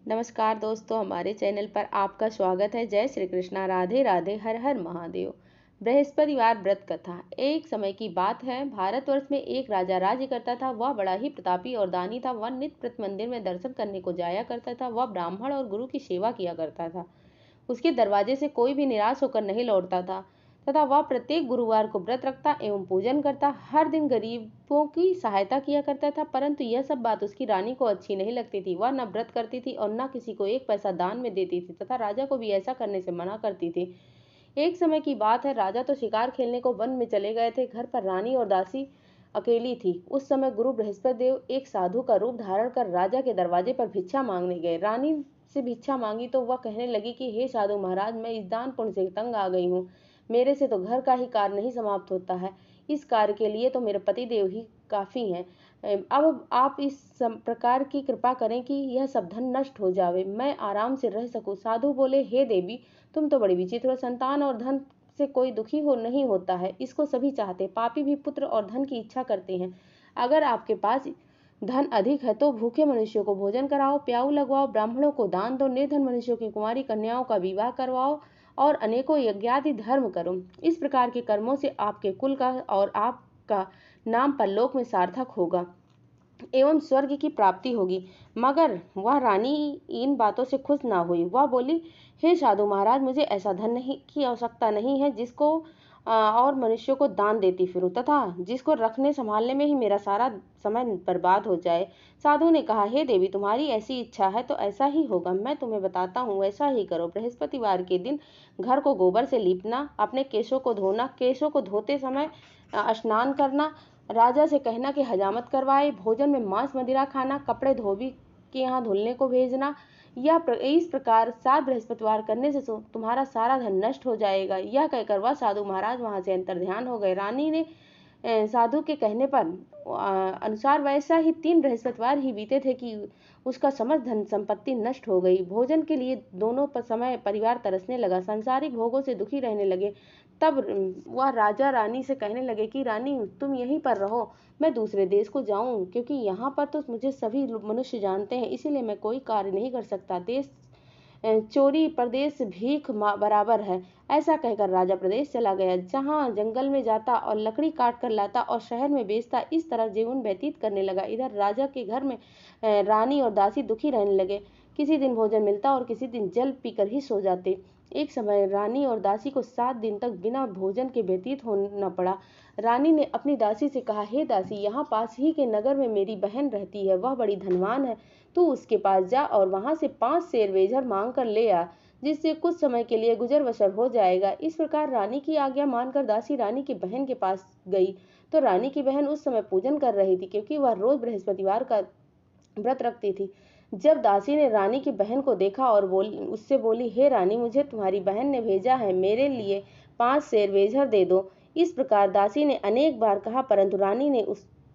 नमस्कार दोस्तों, हमारे चैनल पर आपका स्वागत है। जय श्री कृष्णा, राधे राधे, हर हर महादेव। बृहस्पतिवार व्रत कथा। एक समय की बात है, भारतवर्ष में एक राजा राज्य करता था। वह बड़ा ही प्रतापी और दानी था। वह नित्य प्रति मंदिर में दर्शन करने को जाया करता था। वह ब्राह्मण और गुरु की सेवा किया करता था। उसके दरवाजे से कोई भी निराश होकर नहीं लौटता था तथा वह प्रत्येक गुरुवार को व्रत रखता एवं पूजन करता। हर दिन गरीबों की सहायता किया करता था। परंतु यह सब बात उसकी रानी को अच्छी नहीं लगती थी। वह न व्रत करती थी और न किसी को एक पैसा दान में देती थी तथा राजा को भी ऐसा करने से मना करती थी। एक समय की बात है, राजा तो शिकार खेलने को वन में चले गए थे। घर पर रानी और दासी अकेली थी। उस समय गुरु बृहस्पति देव एक साधु का रूप धारण कर राजा के दरवाजे पर भिक्षा मांगने गए। रानी से भिक्षा मांगी तो वह कहने लगी कि हे साधु महाराज, मैं इस दान पुण्य से तंग आ गई हूँ। मेरे से तो घर का ही कार्य नहीं समाप्त होता है। इस कार्य के लिए तो मेरे पति देव ही काफी हैं। अब आप इस प्रकार की कृपा करें कि यह सब धन नष्ट हो जावे, मैं आराम से रह सकूं। साधु बोले, हे देवी, तुम तो बड़ी विचित्र हो। संतान और धन से कोई दुखी हो नहीं होता है, इसको सभी चाहते। पापी भी पुत्र और धन की इच्छा करते हैं। अगर आपके पास धन अधिक है तो भूखे मनुष्यों को भोजन कराओ, प्याऊ लगवाओ, ब्राह्मणों को दान दो, निर्धन मनुष्यों की कुंवारी कन्याओं का विवाह करवाओ और अनेकों यज्ञादि धर्म करो। इस प्रकार के कर्मों से आपके कुल का और आपका नाम परलोक में सार्थक होगा एवं स्वर्ग की प्राप्ति होगी। मगर वह रानी इन बातों से खुश ना हुई। वह बोली, हे साधु महाराज, मुझे ऐसा धन नहीं की आवश्यकता नहीं है जिसको और मनुष्यों को दान देती फिरूं तथा जिसको रखने संभालने में ही मेरा सारा समय बर्बाद हो जाए। साधु ने कहा, हे देवी, तुम्हारी ऐसी इच्छा है तो ऐसा ही होगा। मैं तुम्हें बताता हूँ, ऐसा ही करो। बृहस्पतिवार के दिन घर को गोबर से लीपना, अपने केशों को धोना, केशों को धोते समय स्नान करना, राजा से कहना कि हजामत करवाए, भोजन में मांस मदिरा खाना, कपड़े धोबी के यहाँ धुलने को भेजना। इस प्रकार 7 बृहस्पतिवार करने से तुम्हारा सारा धन नष्ट हो जाएगा। यह कहकर वह साधु महाराज वहां से अंतर्ध्यान हो गए। रानी ने साधु के कहने पर अनुसार वैसा ही 3 बृहस्पतिवार ही बीते थे कि उसका समस्त धन संपत्ति नष्ट हो गई। भोजन के लिए दोनों समय परिवार तरसने लगा, सांसारिक भोगों से दुखी रहने लगे। तब वह राजा रानी से कहने लगे कि रानी, तुम यहीं पर रहो, मैं दूसरे देश को जाऊं, क्योंकि यहाँ पर तो मुझे सभी मनुष्य जानते हैं, इसीलिए मैं कोई कार्य नहीं कर सकता। देश चोरी प्रदेश भीख बराबर है। ऐसा कहकर राजा प्रदेश चला गया। जहाँ जंगल में जाता और लकड़ी काट कर लाता और शहर में बेचता, इस तरह जीवन व्यतीत करने लगा। इधर राजा के घर में रानी और दासी दुखी रहने लगे। किसी दिन भोजन मिलता और किसी दिन जल पीकर ही सो जाते। एक समय रानी और दासी को 7 दिन तक बिना भोजन के व्यतीत होना पड़ा। रानी ने अपनी दासी से कहा, हे दासी, यहाँ पास ही के नगर में मेरी बहन रहती है। वह बड़ी धनवान है। तू उसके पास जा और वहां से 5 सेर वेझर मांग कर ले आ, जिससे कुछ समय के लिए गुजर बसर हो जाएगा। इस प्रकार रानी की आज्ञा मानकर दासी रानी की बहन के पास गई तो रानी की बहन उस समय पूजन कर रही थी, क्योंकि वह रोज बृहस्पतिवार का व्रत रखती थी। जब दासी ने रानी की बहन को देखा और उससे बोली, हे रानी, मुझे तुम्हारी बहन ने भेजा है, मेरे लिए 5 सेर वेझर दे दो। इस प्रकार दासी ने अनेक बार कहा, परंतु रानी ने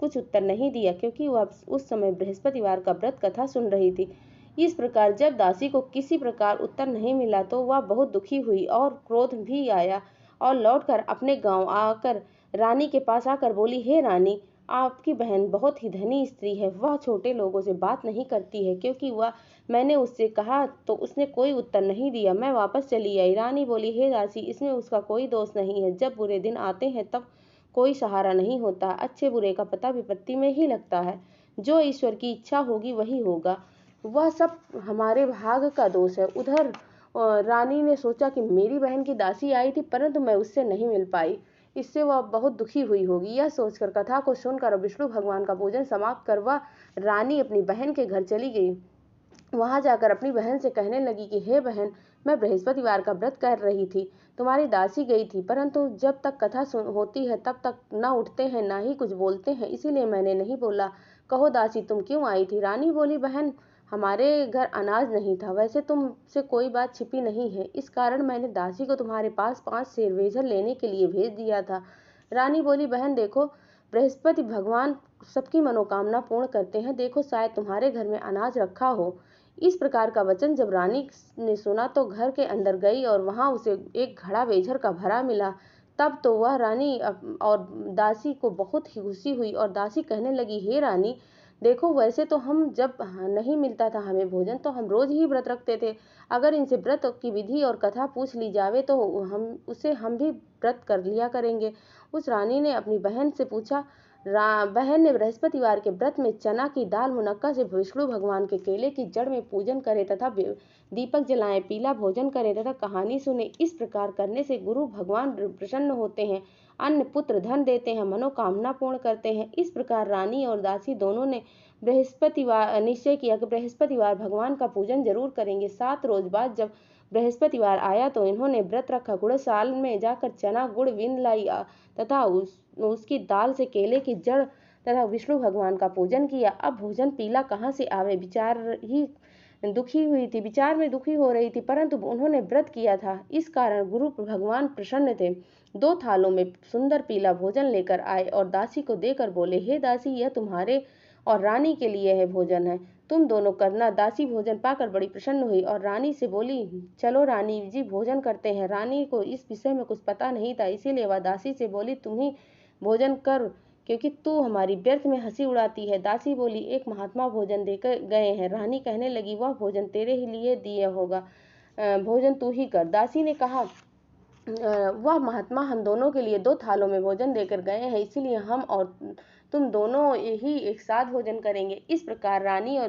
कुछ उत्तर नहीं दिया, क्योंकि वह उस समय बृहस्पतिवार का व्रत कथा सुन रही थी। इस प्रकार जब दासी को किसी प्रकार उत्तर नहीं मिला तो वह बहुत दुखी हुई और क्रोध भी आया और लौटकर अपने गांव आकर रानी के पास आकर बोली, हे रानी, आपकी बहन बहुत ही धनी स्त्री है। वह छोटे लोगों से बात नहीं करती है, क्योंकि मैंने उससे कहा तो उसने कोई उत्तर नहीं दिया। मैं वापस चली आई। रानी बोली, हे दासी, इसमें उसका कोई दोष नहीं है। जब बुरे दिन आते हैं तब कोई सहारा नहीं होता। अच्छे बुरे का पता विपत्ति में ही लगता है। जो ईश्वर की इच्छा होगी वही होगा। वह सब हमारे भाग का दोष है। उधर रानी ने सोचा कि मेरी बहन की दासी आई थी, परंतु मैं उससे नहीं मिल पाई, इससे वह बहुत दुखी हुई होगी। यह सोचकर कथा को सुनकर विष्णु भगवान का पूजन समाप्त कर वह रानी अपनी बहन के घर चली गई। वहां जाकर अपनी बहन से कहने लगी कि हे बहन, मैं बृहस्पतिवार का व्रत कर रही थी, तुम्हारी दासी गई थी, परंतु जब तक कथा होती है तब तक न उठते हैं न ही कुछ बोलते हैं, इसीलिए मैंने नहीं बोला। कहो दासी, तुम क्यों आई थी? रानी बोली, बहन, हमारे घर अनाज नहीं था। वैसे तुमसे कोई बात छिपी नहीं है, इस कारण मैंने दासी को तुम्हारे पास 5 सेर वेझर लेने के लिए भेज दिया था। रानी बोली, बहन देखो, बृहस्पति भगवान सबकी मनोकामना पूर्ण करते हैं। देखो, शायद तुम्हारे घर में अनाज रखा हो। इस प्रकार का वचन जब रानी ने सुना तो घर के अंदर गई और वहां उसे एक घड़ा वेझर का भरा मिला। तब तो वह रानी और दासी को बहुत ही खुशी हुई और दासी कहने लगी, हे रानी, देखो वैसे तो हम जब नहीं मिलता था हमें भोजन तो हम रोज ही व्रत रखते थे। अगर इनसे व्रत की विधि और कथा पूछ ली जावे तो हम भी व्रत कर लिया करेंगे। उस रानी ने अपनी बहन से पूछा। बहन ने बृहस्पतिवार के व्रत में चना की दाल मुनक्का से विष्णु भगवान के केले की जड़ में पूजन करे तथा दीपक जलाएं, पीला भोजन करें तथा कहानी सुने। इस प्रकार करने से गुरु भगवान प्रसन्न होते हैं, अन्न पुत्र धन देते हैं, मनोकामना पूर्ण करते हैं। इस प्रकार रानी और दासी दोनों ने बृहस्पतिवार निश्चय किया कि बृहस्पतिवार भगवान का पूजन जरूर करेंगे। 7 रोज बाद जब बृहस्पतिवार आया तो इन्होंने व्रत रखा, गुड़साल में जाकर चना गुड़ विंद लाई तथा उसकी दाल से केले की जड़ तथा विष्णु भगवान का पूजन किया। अब भोजन पीला कहाँ से आवे, विचार में दुखी हो रही थी, परंतु उन्होंने व्रत किया था, इस कारण गुरु भगवान प्रसन्न थे। 2 थालों में सुंदर पीला भोजन लेकर आए और दासी को देकर बोले, हे दासी, यह तुम्हारे और रानी के लिए है भोजन है, तुम दोनों करना। दासी भोजन पाकर बड़ी प्रसन्न हुई और रानी से बोली, चलो रानी जी भोजन करते हैं। रानी को इस विषय में कुछ पता नहीं था, इसीलिए वह दासी से बोली, तुम ही भोजन कर, क्योंकि तू हमारी व्यर्थ में हंसी उड़ाती है। दासी बोली, एक महात्मा भोजन देकर गए हैं। रानी कहने लगी, वह भोजन तेरे ही लिए दिया होगा, भोजन तू ही कर। दासी ने कहा, वह महात्मा हम दोनों के लिए 2 थालों में भोजन देकर गए हैं, इसीलिए हम और तुम दोनों ही एक साथ भोजन करेंगे। इस प्रकार रानी और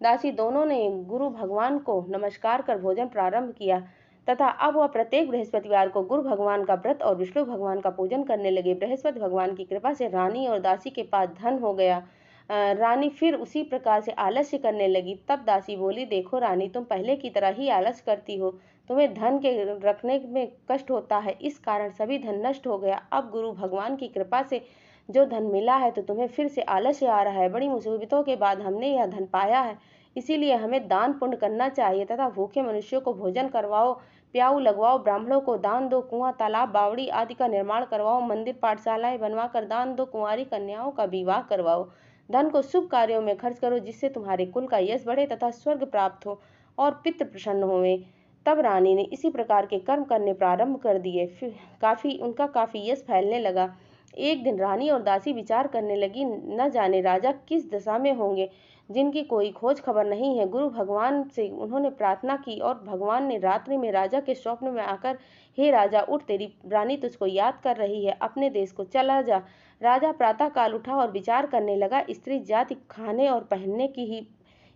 दासी दोनों ने गुरु भगवान को नमस्कार कर भोजन प्रारंभ किया तथा अब वह प्रत्येक बृहस्पतिवार को गुरु भगवान का व्रत और विष्णु भगवान का पूजन करने लगे। बृहस्पति भगवान की कृपा से रानी और दासी के पास धन हो गया। रानी फिर उसी प्रकार से आलस्य करने लगी। तब दासी बोली, देखो रानी, तुम पहले की तरह ही आलस्य करती हो, तुम्हें धन के रखने में कष्ट होता है, इस कारण सभी धन नष्ट हो गया। अब गुरु भगवान की कृपा से जो धन मिला है तो तुम्हें फिर से आलस्य आ रहा है। बड़ी मुसीबतों के बाद हमने यह धन पाया है, इसीलिए हमें दान पुण्य करना चाहिए तथा भूखे मनुष्यों को भोजन करवाओ, प्याऊ लगवाओ, ब्राह्मणों को दान दो, कुआं तालाब बावड़ी आदि का निर्माण करवाओ, मंदिर पाठशालाएं बनवाकर दान दो, कुंवारी कन्याओं का विवाह करवाओ। धन को शुभ कार्यों में खर्च करो, जिससे तुम्हारे कुल का यश बढ़े तथा स्वर्ग प्राप्त हो और पितृ प्रसन्न होवे। तब रानी ने इसी प्रकार के कर्म करने प्रारंभ कर दिए। फिर काफी यश फैलने लगा। एक दिन रानी और दासी विचार करने लगी, न जाने राजा किस दशा में होंगे, जिनकी कोई खोज खबर नहीं है। गुरु भगवान से उन्होंने प्रार्थना की और भगवान ने रात्रि में राजा के स्वप्न में आकर, हे राजा उठ, तेरी रानी तुझको याद कर रही है, अपने देश को चला जा। राजा प्रातः काल उठा और विचार करने लगा, स्त्री जाति खाने और पहनने की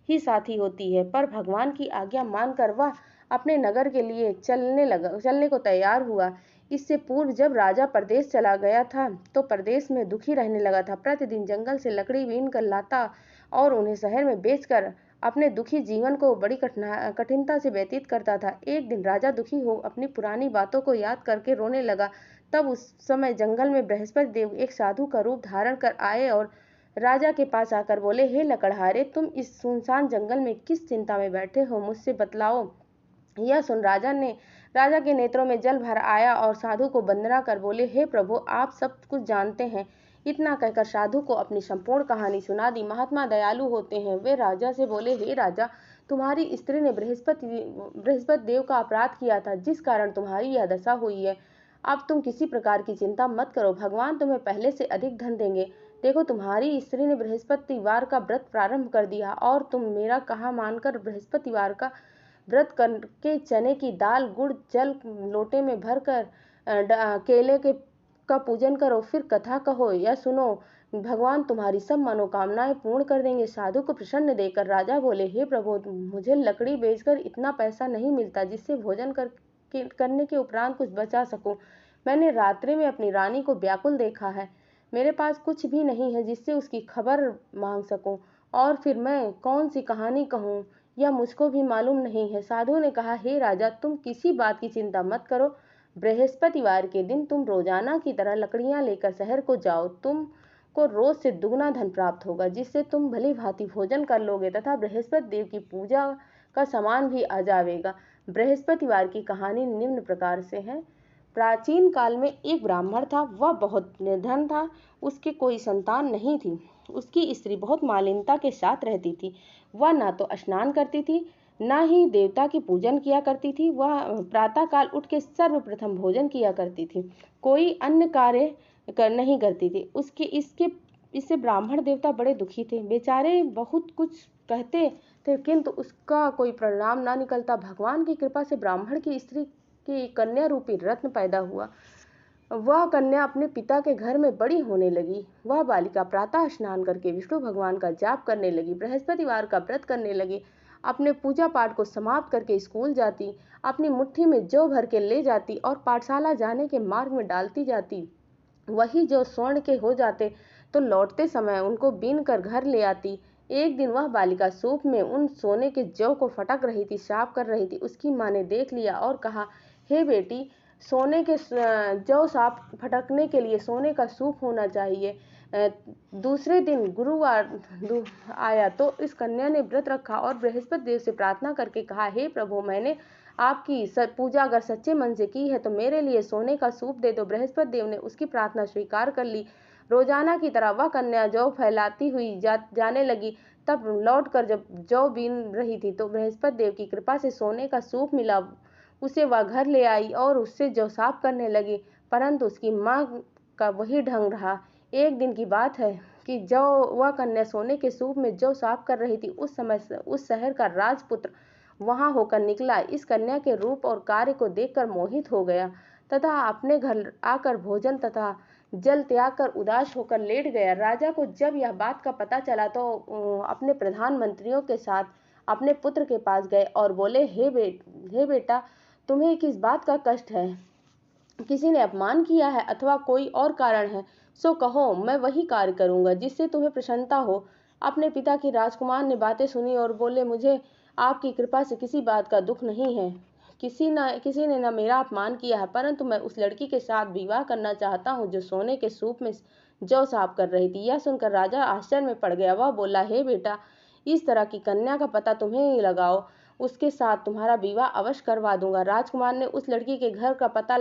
ही साथी होती है, पर भगवान की आज्ञा मानकर वह अपने नगर के लिए चलने को तैयार हुआ। इससे पूर्व जब राजा परदेश चला गया था तो परदेश में दुखी रहने लगा था। प्रतिदिन जंगल से लकड़ी बीन कर लाता और उन्हें शहर में बेचकर अपने दुखी जीवन को बड़ी कठिनता से व्यतीत करता था। एक दिन राजा दुखी हो अपनी पुरानी बातों को याद करके रोने लगा। तब उस समय जंगल में बृहस्पति देव एक साधु का रूप धारण कर आए और राजा के पास आकर बोले, हे लकड़हारे, तुम इस सुनसान जंगल में किस चिंता में बैठे हो, मुझसे बतलाओ। यह सुन राजा के नेत्रों में जल भर आया और साधु को वंदना कर बोले, हे प्रभु, आप सब कुछ जानते हैं। इतना कहकर साधु को अपनी संपूर्ण कहानी सुना दी। महात्मा दयालु होते हैं। वे राजा से बोले, हे राजा, तुम्हारी स्त्री ने बृहस्पति देव का अपराध किया था, जिस कारण तुम्हारी यह दशा हुई है। अब तुम किसी प्रकार की चिंता मत करो, भगवान तुम्हें पहले से अधिक धन देंगे। देखो, तुम्हारी स्त्री ने बृहस्पतिवार का व्रत प्रारंभ कर दिया और तुम मेरा कहा मानकर बृहस्पतिवार का व्रत करके चने की दाल गुड़ जल लोटे में भरकर केले के का पूजन करो, फिर कथा कहो या सुनो, भगवान तुम्हारी सब मनोकामनाएं पूर्ण कर देंगे। साधु को प्रसन्न देकर राजा बोले, हे प्रभु, मुझे लकड़ी बेचकर इतना पैसा नहीं मिलता जिससे भोजन करने के उपरांत कुछ बचा सकूं। मैंने रात्रि में अपनी रानी को व्याकुल देखा है, मेरे पास कुछ भी नहीं है जिससे उसकी खबर मांग सकूं, और फिर मैं कौन सी कहानी कहूं, यह मुझको भी मालूम नहीं है। साधु ने कहा, हे राजा, तुम किसी बात की चिंता मत करो। बृहस्पतिवार के दिन तुम रोजाना की तरह लकड़ियां लेकर शहर को जाओ। तुमको रोज से दुगना धन प्राप्त होगा, जिससे तुम भली भांति भोजन कर लोगे तथा बृहस्पति देव की पूजा का सामान भी आ जाएगा। बृहस्पतिवार की कहानी निम्न प्रकार से है। प्राचीन काल में एक ब्राह्मण था, वह बहुत निर्धन था, उसके कोई संतान नहीं थी। उसकी स्त्री बहुत मालिनता के साथ रहती थी। वह ना तो स्नान करती थी, ना ही देवता की पूजन किया करती थी। वह प्रातः काल उठ के सर्वप्रथम भोजन किया करती थी, कोई अन्य कार्य नहीं करती थी। इसके इससे ब्राह्मण देवता बड़े दुखी थे। बेचारे बहुत कुछ कहते थे किंतु उसका कोई परिणाम ना निकलता। भगवान की कृपा से ब्राह्मण की स्त्री की कन्या रूपी रत्न पैदा हुआ। वह कन्या अपने पिता के घर में बड़ी होने लगी। वह बालिका प्रातः स्नान करके विष्णु भगवान का जाप करने लगी, बृहस्पतिवार का व्रत करने लगी, अपने पूजा पाठ को समाप्त करके स्कूल जाती, अपनी मुट्ठी में जौ भर के ले जाती और पाठशाला जाने के मार्ग में डालती जाती। वही जो स्वर्ण के हो जाते तो लौटते समय उनको बीन कर घर ले आती। एक दिन वह बालिका सूप में उन सोने के जौ को फटक रही थी, साफ कर रही थी। उसकी माँ ने देख लिया और कहा, हे बेटी, सोने के जौ साफ फटकने के लिए सोने का सूप होना चाहिए। दूसरे दिन गुरुवार आया तो इस कन्या ने व्रत रखा और बृहस्पति देव से प्रार्थना करके कहा, हे प्रभु, मैंने आपकी पूजा अगर सच्चे मन से की है तो मेरे लिए सोने का सूप दे दो। बृहस्पति देव ने उसकी प्रार्थना स्वीकार कर ली। रोजाना की तरह वह कन्या जौ फैलाती हुई जाने लगी। तब लौटकर जब जौ बीन रही थी तो बृहस्पति देव की कृपा से सोने का सूप मिला। उसे वह घर ले आई और उससे जौ साफ करने लगी, परंतु उसकी माँ का वही ढंग रहा। एक दिन की बात है कि जब वह कन्या सोने के सूप में जौ साफ कर रही थी, उस समय उस शहर का राजपुत्र वहां होकर निकला। इस कन्या के रूप और कार्य को देखकर मोहित हो गया तथा अपने घर आकर भोजन तथा जल त्याग कर उदास होकर लेट गया। राजा को जब यह बात का पता चला तो अपने प्रधानमंत्रियों के साथ अपने पुत्र के पास गए और बोले, हे बेटा, तुम्हें किस बात का कष्ट है? किसी ने अपमान किया है अथवा कोई और कारण है? सो कहो, मैं वही कार्य करूंगा जिससे तुम्हें प्रसन्नता हो। अपने पिता की राजकुमार ने बातें सुनी और बोले, मुझे आपकी कृपा से किसी बात का दुख नहीं है। किसी ने न मेरा अपमान किया है, परंतु मैं उस लड़की के साथ विवाह करना चाहता हूँ जो सोने के सूप में जौ साफ कर रही थी। यह सुनकर राजा आश्चर्य में पड़ गया। वह बोला, हे बेटा, इस तरह की कन्या का पता तुम्हें ही लगाओ, उसके साथ तुम्हारा विवाह अवश्य करवा दूंगा। राजकुमार ने उस लड़की के घर का पता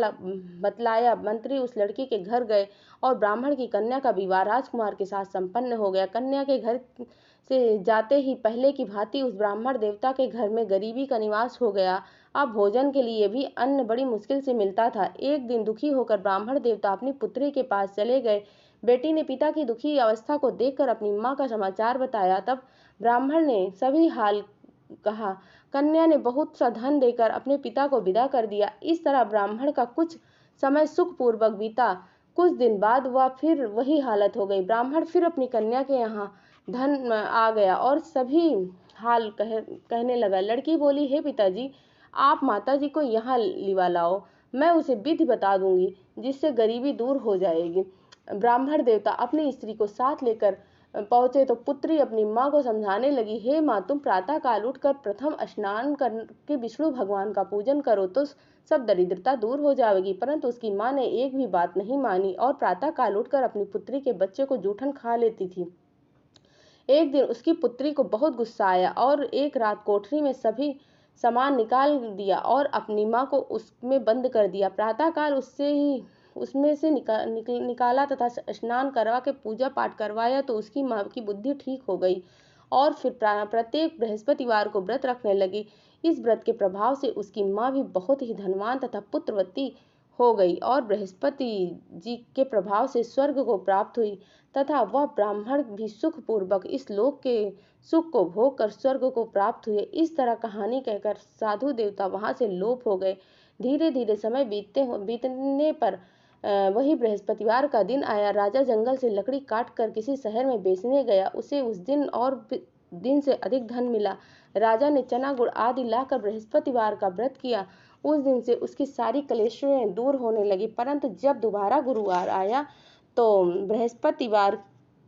बतलाया। मंत्री उस लड़की के घर गए और ब्राह्मण की कन्या का विवाह राजकुमार के साथ संपन्न हो गया। कन्या के घर से जाते ही पहले की भांति उस ब्राह्मण देवता के घर में गरीबी का निवास हो गया। अब भोजन के लिए भी अन्न बड़ी मुश्किल से मिलता था। एक दिन दुखी होकर ब्राह्मण देवता अपनी पुत्री के पास चले गए। बेटी ने पिता की दुखी अवस्था को देखकर अपनी माँ का समाचार बताया। तब ब्राह्मण ने सभी हाल कहा। कन्या ने बहुत सा धन देकर अपने पिता को विदा कर दिया। इस तरह ब्राह्मण का कुछ समय सुखपूर्वक बीता। कुछ दिन बाद वह फिर वही हालत हो गई। ब्राह्मण फिर अपनी कन्या के यहाँ धन आ गया और सभी हाल कहने लगा। लड़की बोली, हे पिताजी, आप माताजी को यहाँ लिवा लाओ, मैं उसे विधि बता दूंगी जिससे गरीबी दूर हो जाएगी। ब्राह्मण देवता अपनी स्त्री को साथ लेकर पहुंचे तो पुत्री अपनी माँ को समझाने लगी, हे माँ, तुम प्रातः काल उठकर प्रथम स्नान करके विष्णु भगवान का पूजन करो तो सब दरिद्रता दूर हो जाएगी। परंतु उसकी माँ ने एक भी बात नहीं मानी और प्रातः काल उठकर अपनी पुत्री के बच्चे को जूठन खा लेती थी। एक दिन उसकी पुत्री को बहुत गुस्सा आया और एक रात कोठरी में सभी सामान निकाल दिया और अपनी माँ को उसमें बंद कर दिया। प्रातःकाल उसमें से निकाला तथा स्नान करवा के पूजा पाठ करवाया तो उसकी माँ की बुद्धि ठीक हो गई और फिर प्रत्येक बृहस्पतिवार को व्रत रखने लगी। इस व्रत के प्रभाव से उसकी माँ भी बहुत ही धनवान तथा पुत्रवती हो गई और बृहस्पति जी के प्रभाव से स्वर्ग को प्राप्त हुई तथा वह ब्राह्मण भी सुख पूर्वक इस लोक के सुख को भोग कर स्वर्ग को प्राप्त हुए। इस तरह कहानी कहकर साधु देवता वहां से लोप हो गए। धीरे धीरे समय बीतने पर वही बृहस्पतिवार का दिन आया। राजा जंगल से लकड़ी काट कर किसी शहर में बेचने गया। उसे उस दिन और दिन से अधिक धन मिला। राजा ने चना गुड़ आदि लाकर बृहस्पतिवार का व्रत किया। उस दिन से उसकी सारी कलेशें दूर होने लगी। परंतु जब दोबारा गुरुवार आया तो बृहस्पतिवार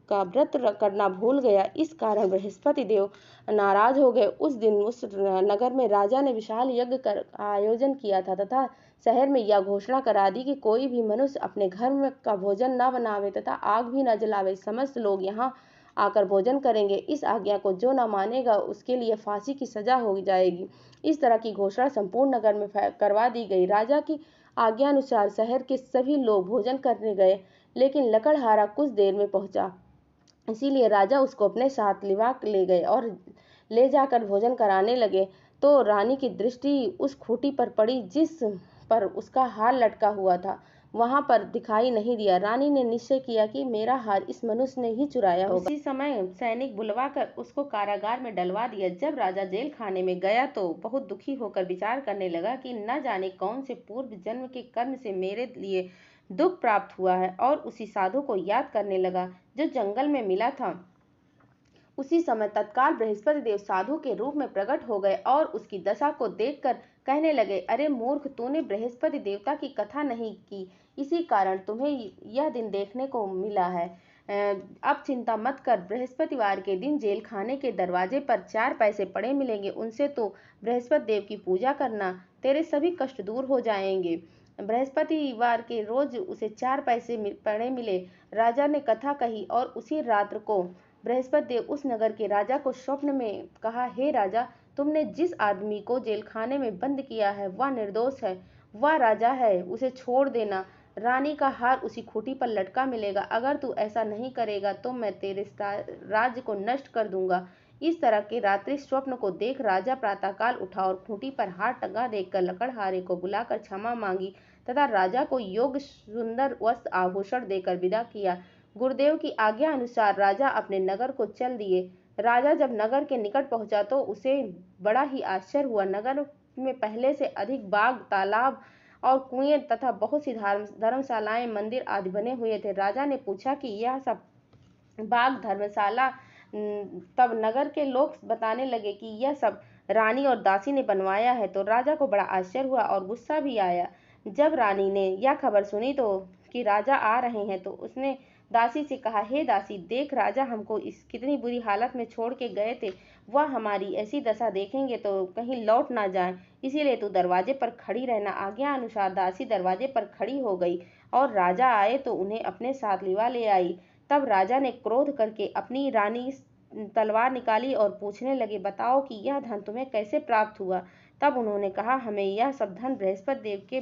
का व्रत करना भूल गया। इस कारण बृहस्पति देव नाराज हो गए। उस दिन उस नगर में राजा ने विशाल यज्ञ कर आयोजन किया था तथा शहर में यह घोषणा करा दी कि कोई भी मनुष्य अपने घर में का भोजन न बनावे तथा आग भी न जलावे। समस्त लोग यहाँ आकर भोजन करेंगे। इस आज्ञा को जो न मानेगा उसके लिए फांसी की सजा हो जाएगी। इस तरह की घोषणा संपूर्ण नगर में करवा दी गई। राजा की आज्ञा अनुसार शहर के सभी लोग भोजन करने गए, लेकिन लकड़हारा कुछ देर में पहुंचा। इसीलिए राजा उसको अपने साथ लिवा ले गए और ले जाकर भोजन कराने लगे तो रानी की दृष्टि उस खूंटी पर पड़ी जिस पर उसका हार लटका हुआ था। वहां पर दिखाई नहीं दिया। रानी ने निश्चय किया कि मेरा हार इस मनुष्य ने ही चुराया होगा। उसी समय सैनिक बुलवाकर उसको कारागार में डलवा दिया। जब राजा जेल खाने में गया तो बहुत दुखी होकर विचार करने लगा कि न जाने कौन से पूर्व जन्म के कर्म से मेरे लिए दुख प्राप्त हुआ है, और उसी साधु को याद करने लगा जो जंगल में मिला था। उसी समय तत्काल बृहस्पति देव साधु के रूप में प्रकट हो गए और उसकी दशा को देखकर कहने लगे, अरे मूर्ख, तूने बृहस्पति देवता की कथा नहीं की, इसी कारण तुम्हें यह दिन देखने को मिला है। अब चिंता मत कर, बृहस्पतिवार के दिन जेल खाने के दरवाजे पर 4 पैसे पड़े मिलेंगे, उनसे तो बृहस्पति देव की पूजा करना, तेरे सभी कष्ट दूर हो जाएंगे। बृहस्पतिवार के रोज उसे 4 पैसे पड़े मिले। राजा ने कथा कही और उसी रात्र को बृहस्पति देव उस नगर के राजा को स्वप्न में कहा, हे राजा, तुमने जिस आदमी को जेल खाने में बंद किया है वह निर्दोष है, वह राजा है, उसे छोड़ देना। रानी का हार उसी खूंटी पर लटका मिलेगा। अगर तू ऐसा नहीं करेगा तो मैं तेरे राज्य को नष्ट कर दूंगा। इस तरह के रात्रि स्वप्न को देख राजा प्रातःकाल उठा और खूंटी पर हार टंगा देखकर लकड़हारे को बुलाकर क्षमा मांगी तथा राजा को योग्य सुंदर वस्त्र आभूषण देकर विदा किया। गुरुदेव की आज्ञा अनुसार राजा अपने नगर को चल दिए। राजा जब नगर के निकट पहुंचा तो उसे बड़ा ही आश्चर्य हुआ। नगर में पहले से अधिक बाग, तालाब और कुएं तथा बहुत सी धर्मशालाएं, मंदिर आदि बने हुए थे। राजा ने पूछा कि यह सब बाग, धर्मशाला, तब नगर के लोग बताने लगे कि यह सब रानी और दासी ने बनवाया है। तो राजा को बड़ा आश्चर्य हुआ और गुस्सा भी आया। जब रानी ने यह खबर सुनी तो कि राजा आ रहे हैं तो उसने दासी से कहा, हे दासी, देख, राजा हमको इस कितनी बुरी हालत में छोड़ के गए थे, वह हमारी ऐसी दशा देखेंगे तो कहीं लौट ना जाएं, इसीलिए तू दरवाजे पर खड़ी रहना। आज्ञा अनुसार दासी दरवाजे पर खड़ी हो गई और राजा आए तो उन्हें अपने साथ लिवा ले आई। तब राजा ने क्रोध करके अपनी रानी तलवार निकाली और पूछने लगे, बताओ कि यह धन तुम्हें कैसे प्राप्त हुआ। तब उन्होंने कहा, हमें यह सब धन बृहस्पति देव के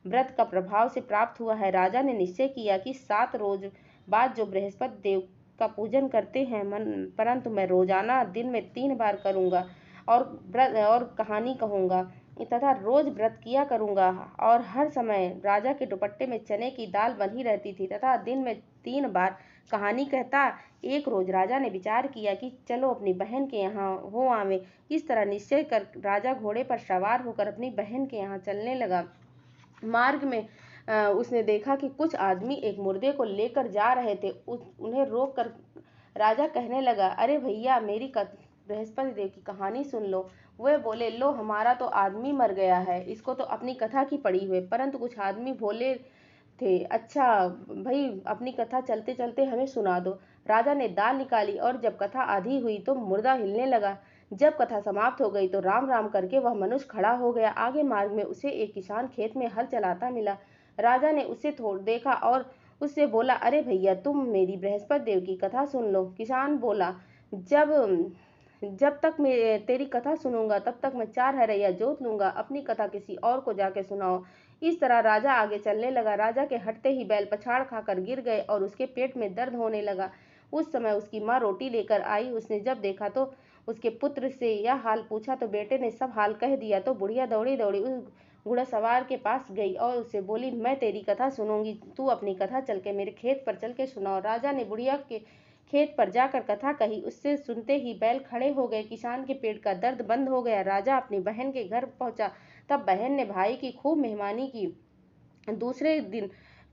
व्रत का प्रभाव से प्राप्त हुआ है। राजा ने निश्चय किया कि 7 रोज बाद जो बृहस्पति देव का पूजन करते हैं, परंतु मैं रोजाना दिन में 3 बार करूंगा और व्रत और कहानी कहूंगा तथा रोज व्रत किया करूंगा। और हर समय राजा के दुपट्टे में चने की दाल बनी रहती थी तथा दिन में 3 बार कहानी कहता। एक रोज राजा ने विचार किया कि चलो अपनी बहन के यहाँ हो आवे। इस तरह निश्चय कर राजा घोड़े पर सवार होकर अपनी बहन के यहाँ चलने लगा। मार्ग में उसने देखा कि कुछ आदमी एक मुर्दे को लेकर जा रहे थे। उन्हें रोक कर राजा कहने लगा, अरे भैया, मेरी बृहस्पति देव की कहानी सुन लो। वे बोले, लो, हमारा तो आदमी मर गया है, इसको तो अपनी कथा की पड़ी हुई। परंतु कुछ आदमी बोले थे, अच्छा भाई, अपनी कथा चलते चलते हमें सुना दो। राजा ने दाल निकाली और जब कथा आधी हुई तो मुर्दा हिलने लगा। जब कथा समाप्त हो गई तो राम राम करके वह मनुष्य खड़ा हो गया। आगे मार्ग में उसे एक किसान खेत में हल चलाता मिला। राजा ने उसे देखा और उससे बोला, अरे भैया, तुम मेरी बृहस्पति देव की कथा सुन लो। किसान बोला, जब जब तक मैं तेरी कथा सुनूंगा तब तक मैं 4 हरैया जोत लूंगा, अपनी कथा किसी और को जाके सुनाओ। इस तरह राजा आगे चलने लगा। राजा के हटते ही बैल पछाड़ खाकर गिर गए और उसके पेट में दर्द होने लगा। उस समय उसकी माँ रोटी लेकर आई। उसने जब देखा तो उसके पुत्र से यह हाल पूछा तो बेटे ने सब हाल कह दिया। तो बुढ़िया दौड़ी दौड़ी उस घुड़सवार के पास गई और उससे बोली, मैं तेरी कथा सुनूंगी, तू अपनी कथा चल के मेरे खेत पर चल के सुनाओ। राजा ने बुढ़िया के खेत पर जाकर कथा कही। उससे सुनते ही बैल खड़े हो गए। किसान के पेट का दर्द बंद हो गया। राजा अपनी बहन के घर पहुंचा। तब बहन ने भाई की खूब मेहमानी की। दूसरे दिन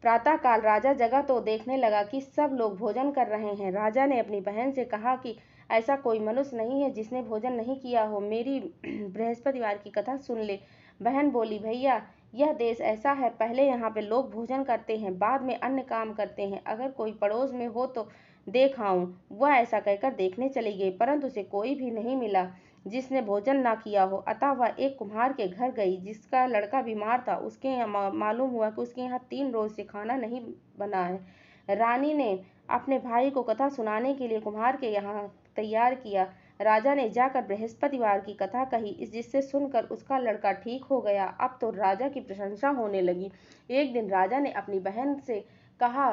प्रातःकाल राजा जगा तो देखने लगा कि सब लोग भोजन कर रहे हैं। राजा ने अपनी बहन से कहा कि ऐसा कोई मनुष्य नहीं है जिसने भोजन नहीं किया हो, मेरी बृहस्पतिवार की कथा सुन ले। बहन बोली, भैया, यह देश ऐसा है, पहले यहाँ पे लोग भोजन करते हैं, बाद में अन्य काम करते हैं। अगर कोई पड़ोस में हो तो देख आऊं। वह ऐसा कहकर देखने चली गई, परंतु उसे कोई भी नहीं मिला जिसने भोजन ना किया हो। अतः वह एक कुम्हार के घर गई जिसका लड़का बीमार था। उसके यहाँ मालूम हुआ कि उसके यहाँ 3 रोज से खाना नहीं बना है। रानी ने अपने भाई को कथा सुनाने के लिए कुम्हार के यहाँ तैयार किया। राजा ने जाकर बृहस्पतिवार की कथा कही, जिससे सुनकर उसका लड़का ठीक हो गया। अब तो राजा की प्रशंसा होने लगी। एक दिन राजा ने अपनी बहन से कहा,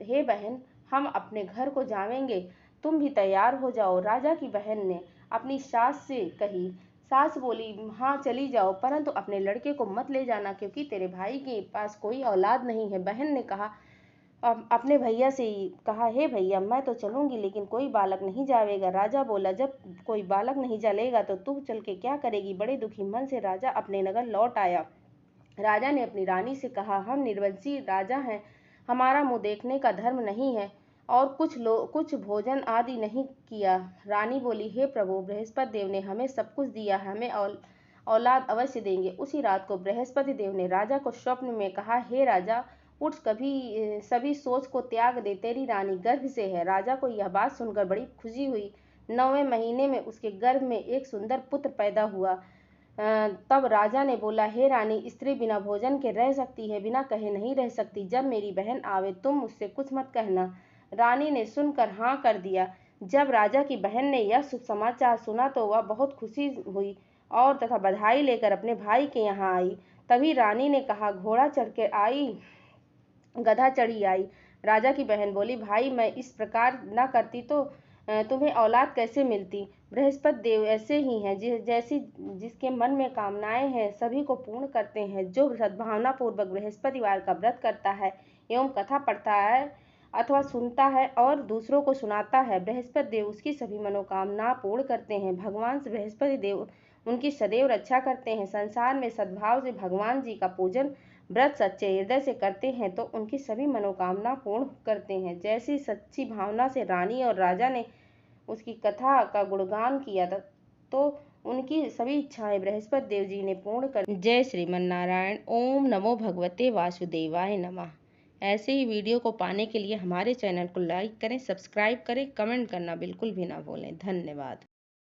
हे बहन, हम अपने घर को जाएंगे, तुम भी तैयार हो जाओ। राजा की बहन ने अपनी सास से कही, सास बोली, हाँ चली जाओ, परंतु अपने लड़के को मत ले जाना, क्योंकि तेरे भाई के पास कोई औलाद नहीं है। बहन ने कहा, अपने भैया से कहा, हे भैया, मैं तो चलूंगी, लेकिन कोई बालक नहीं जाएगा। राजा बोला, जब कोई बालक नहीं चलेगा तो तू चल के क्या करेगी। बड़े दुखी मन से राजा अपने नगर लौट आया। राजा ने अपनी रानी से कहा, हम निर्वंशी राजा हैं, हमारा मुंह देखने का धर्म नहीं है, और कुछ भोजन आदि नहीं किया। रानी बोली, हे प्रभु, बृहस्पति देव ने हमें सब कुछ दिया है, हमें औलाद अवश्य देंगे। उसी रात को बृहस्पति देव ने राजा को स्वप्न में कहा, हे राजा, उठ, कभी सभी सोच को त्याग दे, तेरी रानी गर्भ से है। राजा को यह बात सुनकर बड़ी खुशी हुई। 9वें महीने में उसके गर्भ में एक सुंदर पुत्र पैदा हुआ। तब राजा ने बोला, हे रानी, स्त्री बिना भोजन के रह सकती है, बिना कहे नहीं रह सकती। जब मेरी बहन आवे तुम उससे कुछ मत कहना। रानी ने सुनकर हाँ कर दिया। जब राजा की बहन ने यह शुभ समाचार सुना तो वह बहुत खुशी हुई और तथा बधाई लेकर अपने भाई के यहाँ आई। तभी रानी ने कहा, घोड़ा चढ़ के आई, गधा चढ़ी आई। राजा की बहन बोली, भाई, मैं इस प्रकार न करती तो तुम्हें औलाद कैसे मिलती। बृहस्पति देव ऐसे ही हैं, जैसी जिसके मन में कामनाएं हैं सभी को पूर्ण करते हैं। जो सद्भावना पूर्वक बृहस्पतिवार का व्रत करता है एवं कथा पढ़ता है अथवा सुनता है और दूसरों को सुनाता है, बृहस्पति देव उसकी सभी मनोकामना पूर्ण करते हैं। भगवान बृहस्पति देव उनकी सदैव रक्षा करते हैं। संसार में सद्भाव से भगवान जी का पूजन व्रत सच्चे हृदय से करते हैं तो उनकी सभी मनोकामना पूर्ण करते हैं। जैसी सच्ची भावना से रानी और राजा ने उसकी कथा का गुणगान किया था तो उनकी सभी इच्छाएं बृहस्पति देव जी ने पूर्ण कर। जय श्रीमन नारायण। ओम नमो भगवते वासुदेवाय नमः। ऐसे ही वीडियो को पाने के लिए हमारे चैनल को लाइक करें, सब्सक्राइब करें, कमेंट करना बिल्कुल भी ना भूलें। धन्यवाद।